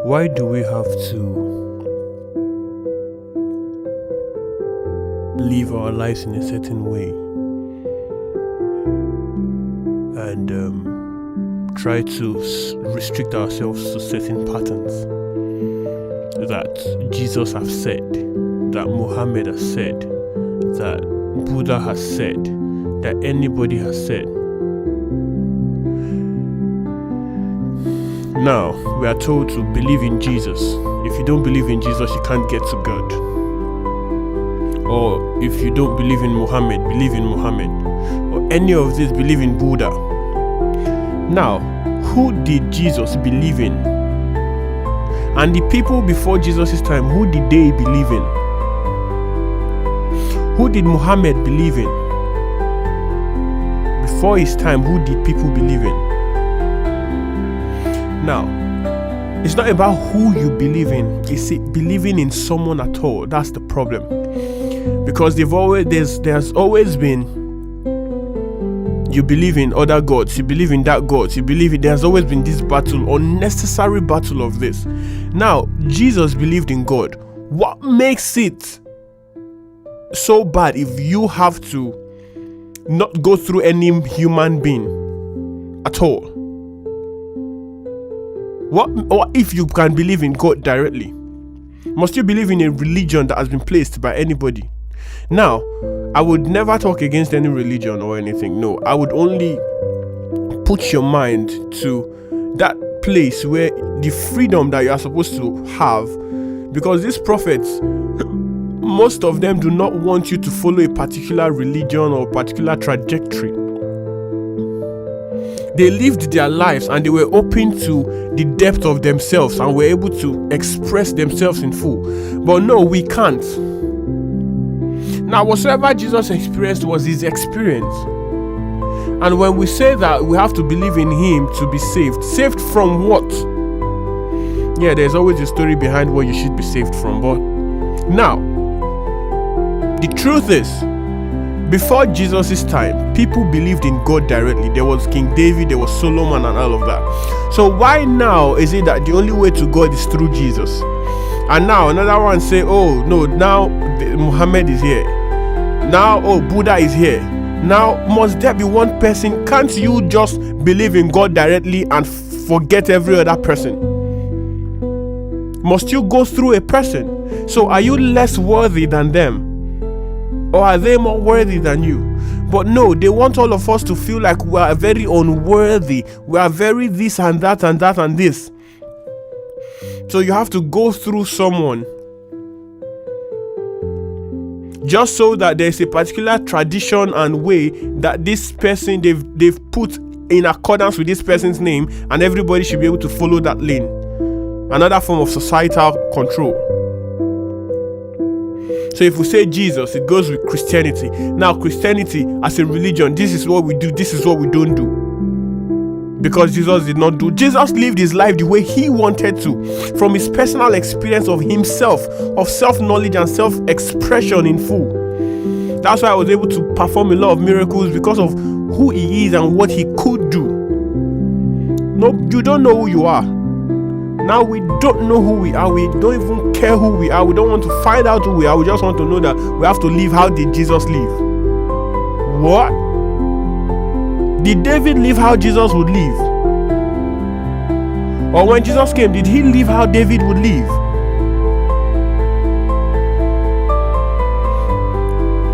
Why do we have to live our lives in a certain way and try to restrict ourselves to certain patterns that Jesus has said, that Muhammad has said, that Buddha has said, that anybody has said? Now, we are told to believe in Jesus. If you don't believe in Jesus, you can't get to God. Or if you don't believe in Muhammad, believe in Muhammad. Or any of this, believe in Buddha. Now, who did Jesus believe in? And the people before Jesus' time, who did they believe in? Who did Muhammad believe in? Before his time, who did people believe in? Now, it's not about who you believe in, it's believing in someone at all. That's the problem. Because there's always been, you believe in other gods, you believe in that god, there's always been this battle, unnecessary battle of this. Now, Jesus believed in God. What makes it so bad if you have to not go through any human being at all? What if you can believe in God directly? Must you believe in a religion that has been placed by anybody? Now, I would never talk against any religion or anything. No, I would only put your mind to that place where the freedom that you are supposed to have, because these prophets, most of them do not want you to follow a particular religion or particular trajectory. They lived their lives and they were open to the depth of themselves and were able to express themselves in full. But no, we can't. Now, whatsoever Jesus experienced was his experience. And when we say that we have to believe in him to be saved from what? Yeah, there's always a story behind what you should be saved from. But now, the truth is, before Jesus' time, people believed in God directly. There was King David, there was Solomon and all of that. So why now is it that the only way to God is through Jesus? And now another one say, oh no, now Muhammad is here. Now, oh, Buddha is here. Now, must there be one person? Can't you just believe in God directly and forget every other person? Must you go through a person? So are you less worthy than them? Or are they more worthy than you? But no, they want all of us to feel like we are very unworthy. We are very this and that and that and this. So you have to go through someone just so that there's a particular tradition and way that this person they've put in accordance with this person's name, and everybody should be able to follow that lane. Another form of societal control. So if we say Jesus, it goes with Christianity. Now, Christianity as a religion, this is what we do, this is what we don't do. Because Jesus did not do. Jesus lived his life the way he wanted to, from his personal experience of himself, of self-knowledge and self-expression in full. That's why I was able to perform a lot of miracles, because of who he is and what he could do. No, you don't know who you are. Now we don't know who we are. We don't even care who we are. We don't want to find out who we are. We just want to know that we have to live. How did Jesus live? What? Did David live how Jesus would live? Or when Jesus came, did he live how David would live?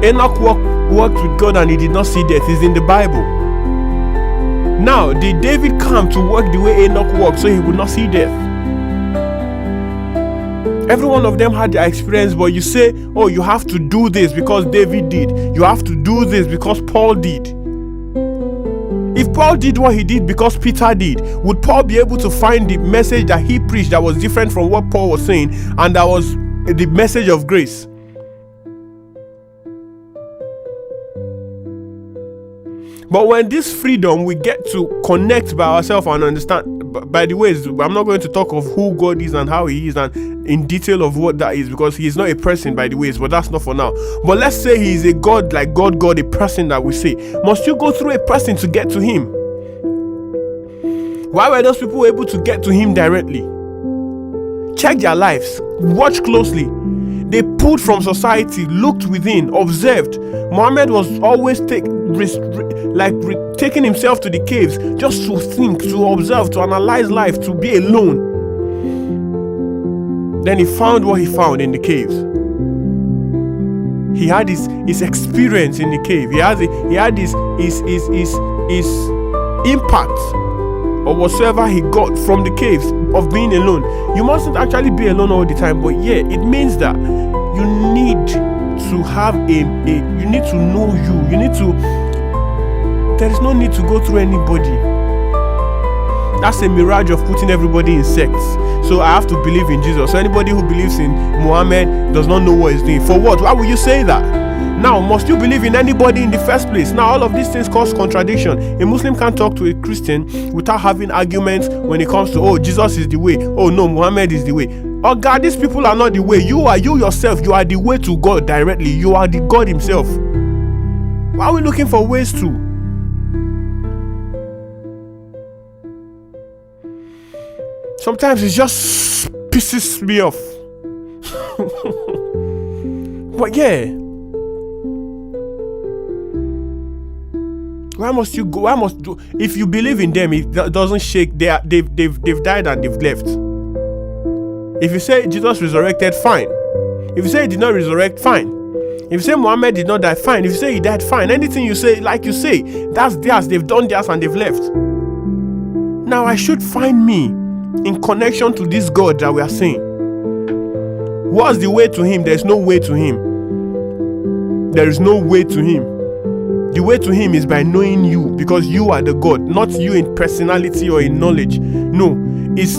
Enoch walked with God and he did not see death. It's in the Bible. Now, did David come to walk the way Enoch walked so he would not see death? Every one of them had their experience, but you say, oh, you have to do this because David did. You have to do this because Paul did. If Paul did what he did because Peter did, would Paul be able to find the message that he preached that was different from what Paul was saying, and that was the message of grace? But when this freedom, we get to connect by ourselves and understand. By the way, I'm not going to talk of who God is and how he is and in detail of what that is, because he is not a person by the ways, but that's not for now. But let's say he is a God, like God, a person that we say. Must you go through a person to get to him? Why were those people able to get to him directly? Check their lives. Watch closely. They pulled from society, looked within, observed. Muhammad was always taking himself to the caves just to think, to observe, to analyze life, to be alone. Then he found what he found in the caves. He had his experience in the cave. He had his impact or whatsoever he got from the caves of being alone. You mustn't actually be alone all the time, but yeah, it means that you need to have you need to know there is no need to go through anybody. That's a mirage of putting everybody in sects. So I have to believe in Jesus. So anybody who believes in Muhammad does not know what he's doing. For what? Why would you say that? Now, must you believe in anybody in the first place? Now, all of these things cause contradiction. A Muslim can't talk to a Christian without having arguments when it comes to, oh, Jesus is the way. Oh, no, Muhammad is the way. Oh, God, these people are not the way. You yourself, you are the way to God directly. You are the God himself. Why are we looking for ways to? Sometimes it just pisses me off. But yeah. Why must you go? If you believe in them, it doesn't shake. They've died and they've left. If you say Jesus resurrected, fine. If you say he did not resurrect, fine. If you say Muhammad did not die, fine. If you say he died, fine. Anything you say, like you say, that's theirs. They've done theirs and they've left. Now I should find me in connection to this God that we are saying. What's the way to him? There's no way to him. There is no way to him. The way to him is by knowing you, because you are the God, not you in personality or in knowledge. No, this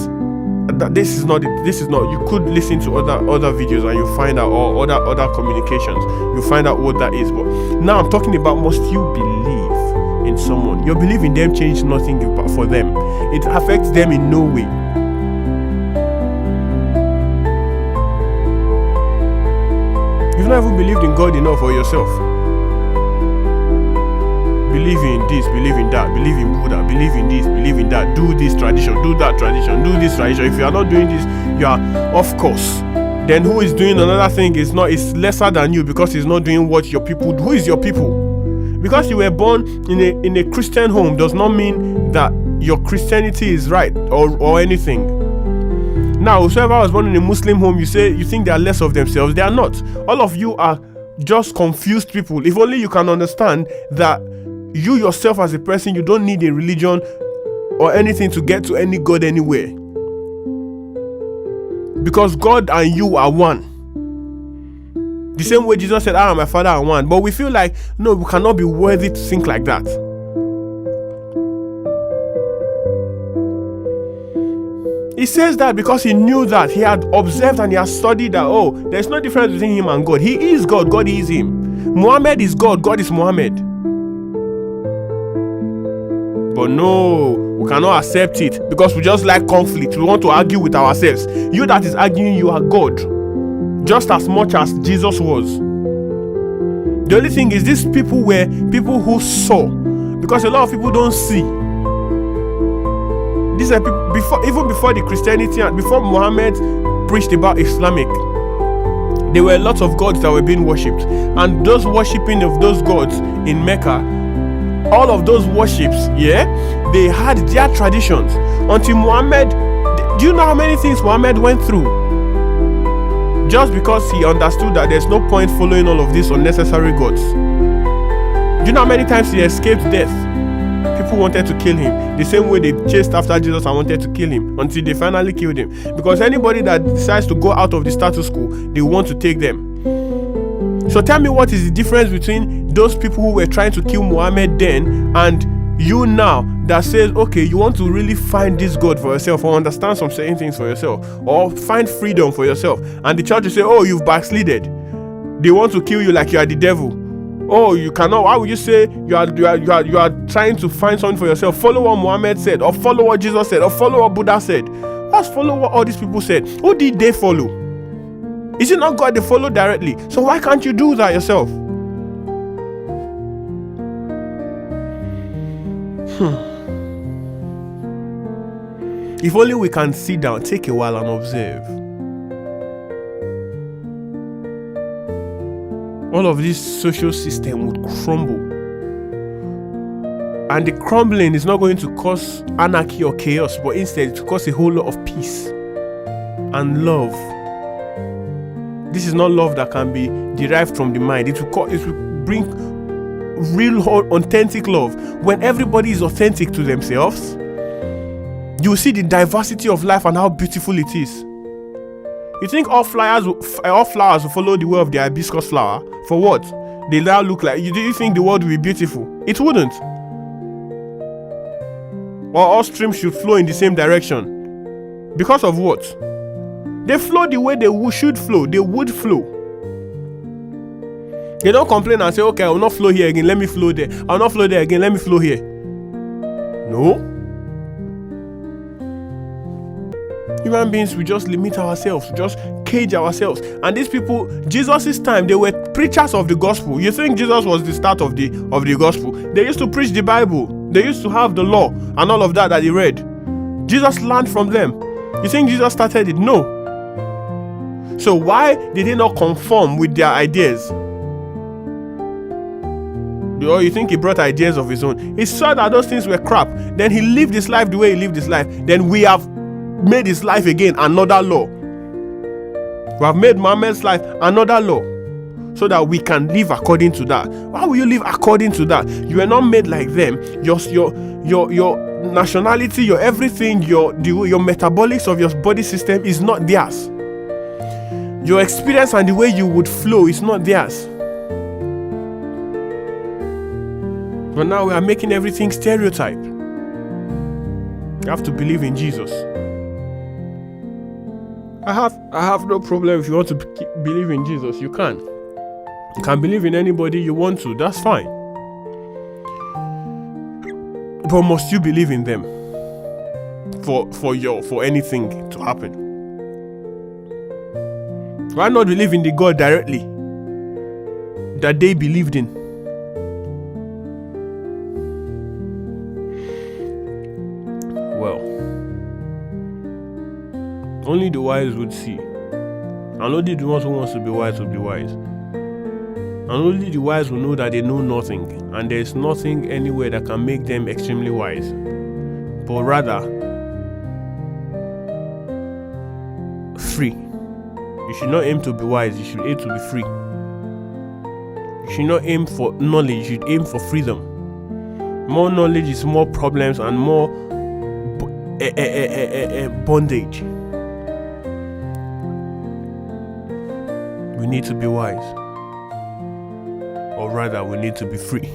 is not. You could listen to other videos and you find out, or other communications. You find out what that is. But now I'm talking about, must you believe in someone? Your belief in them changed nothing for them. It affects them in no way. You've not even believed in God enough for yourself. Believe in this, believe in that, believe in Buddha, believe in this, believe in that, do this tradition, do that tradition, do this tradition. If you are not doing this, you are off course. Then who is doing another thing is lesser than you, because he's not doing what your people do. Who is your people? Because you were born in a Christian home does not mean that your Christianity is right or anything. Now, whoever was born in a Muslim home, you think they are less of themselves. They are not. All of you are just confused people. If only you can understand that you yourself as a person, you don't need a religion or anything to get to any God anywhere. Because God and you are one. The same way Jesus said, I and my Father are one. But we feel like, no, we cannot be worthy to think like that. He says that because he knew that. He had observed and he had studied that, oh, there's no difference between him and God. He is God, God is him. Muhammad is God, God is Muhammad. But no, we cannot accept it because we just like conflict. We want to argue with ourselves. You that is arguing, you are God, just as much as Jesus was. The only thing is, these people were people who saw, because a lot of people don't see. These are people even before the Christianity and before Muhammad preached about Islamic. There were lots of gods that were being worshipped, and those worshipping of those gods in Mecca, all of those worships, they had their traditions until Muhammad. Do you know how many things Muhammad went through? Just because he understood that there's no point following all of these unnecessary gods. Do you know how many times he escaped death? People wanted to kill him the same way they chased after Jesus and wanted to kill him, until they finally killed him. Because anybody that decides to go out of the status quo, they want to take them. So tell me, what is the difference between those people who were trying to kill Muhammad then and you now that says, okay, you want to really find this God for yourself or understand some certain things for yourself or find freedom for yourself, and the church will say, oh, you've backslided. They want to kill you like you are the devil. Oh, you cannot. Why would you say you are trying to find something for yourself? Follow what Muhammad said, or follow what Jesus said, or follow what Buddha said. Let's follow what all these people said. Who did they follow? Is it not God they follow directly? So why can't you do that yourself? If only we can sit down, take a while and observe. all of this social system would crumble. And the crumbling is not going to cause anarchy or chaos, but instead to cause a whole lot of peace and love. This is not love that can be derived from the mind. It will bring real, authentic love. When everybody is authentic to themselves, you will see the diversity of life and how beautiful it is. You think all flowers will follow the way of the hibiscus flower? For what? They now look like. Do you think the world will be beautiful? It wouldn't. Or all streams should flow in the same direction. Because of what? They flow the way they should flow. They would flow. They don't complain and say, okay, I will not flow here again, let me flow there. I will not flow there again, let me flow here. No. Human beings, we just limit ourselves, just cage ourselves. And these people, Jesus' time, they were preachers of the gospel. You think Jesus was the start of the gospel? They used to preach the Bible. They used to have the law and all of that he read. Jesus learned from them. You think Jesus started it? No. So why did he not conform with their ideas? Or you think he brought ideas of his own? He saw that those things were crap. Then he lived his life the way he lived his life. Then we have made his life again another law. We have made Muhammad's life another law, so that we can live according to that. Why will you live according to that? You are not made like them. Your nationality, your everything, your metabolics of your body system is not theirs. Your experience and the way you would flow is not theirs. But now we are making everything stereotype. You have to believe in Jesus. I have no problem if you want to believe in Jesus. You can. You can believe in anybody you want to. That's fine. But must you believe in them for anything to happen? Why not believe in the God directly that they believed in? Well, only the wise would see. And only the ones who wants to be wise will be wise. And only the wise will know that they know nothing, and there is nothing anywhere that can make them extremely wise. But rather, free. You should not aim to be wise, you should aim to be free. You should not aim for knowledge, you should aim for freedom. More knowledge is more problems and more bondage. We need to be wise. Or rather, we need to be free.